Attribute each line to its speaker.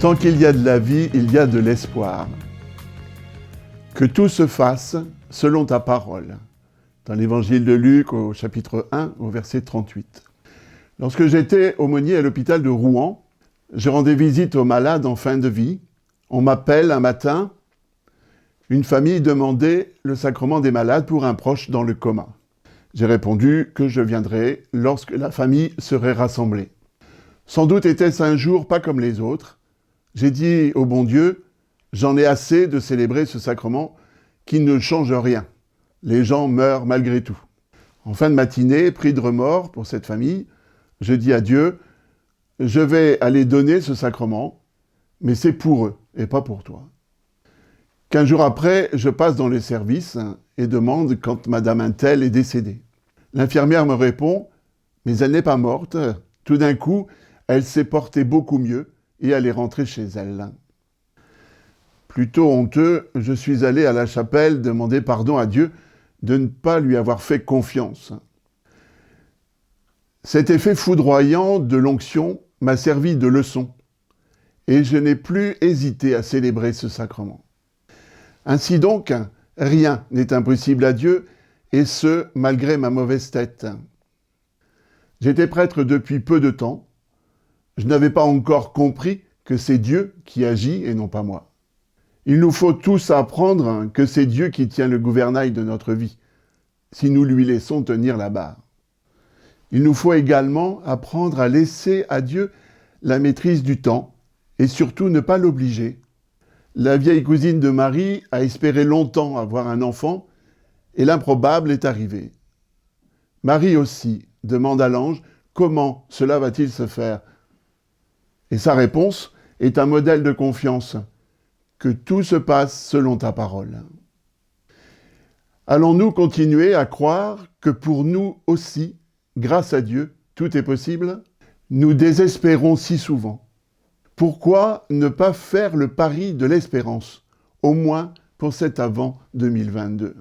Speaker 1: Tant qu'il y a de la vie, il y a de l'espoir. Que tout se fasse selon ta parole. Dans l'évangile de Luc, au chapitre 1, au verset 38. Lorsque j'étais aumônier à l'hôpital de Rouen, je rendais visite aux malades en fin de vie. On m'appelle un matin, une famille demandait le sacrement des malades pour un proche dans le coma. J'ai répondu que je viendrais lorsque la famille serait rassemblée. Sans doute était-ce un jour pas comme les autres. J'ai dit au bon Dieu, j'en ai assez de célébrer ce sacrement qui ne change rien. Les gens meurent malgré tout. En fin de matinée, pris de remords pour cette famille, je dis à Dieu, je vais aller donner ce sacrement, mais c'est pour eux et pas pour toi. 15 jours après, je passe dans les services et demande quand Madame Untel est décédée. L'infirmière me répond, mais elle n'est pas morte. Tout d'un coup, elle s'est portée beaucoup mieux et elle est rentrée chez elle. Plutôt honteux, je suis allé à la chapelle demander pardon à Dieu de ne pas lui avoir fait confiance. Cet effet foudroyant de l'onction m'a servi de leçon et je n'ai plus hésité à célébrer ce sacrement. Ainsi donc, rien n'est impossible à Dieu et ce, malgré ma mauvaise tête. J'étais prêtre depuis peu de temps. Je n'avais pas encore compris que c'est Dieu qui agit et non pas moi. Il nous faut tous apprendre que c'est Dieu qui tient le gouvernail de notre vie, si nous lui laissons tenir la barre. Il nous faut également apprendre à laisser à Dieu la maîtrise du temps et surtout ne pas l'obliger. La vieille cousine de Marie a espéré longtemps avoir un enfant et l'improbable est arrivé. Marie aussi demande à l'ange comment cela va-t-il se faire. Et sa réponse est un modèle de confiance, que tout se passe selon ta parole. Allons-nous continuer à croire que pour nous aussi, grâce à Dieu, tout est possible ? Nous désespérons si souvent. Pourquoi ne pas faire le pari de l'espérance, au moins pour cet avant 2022 ?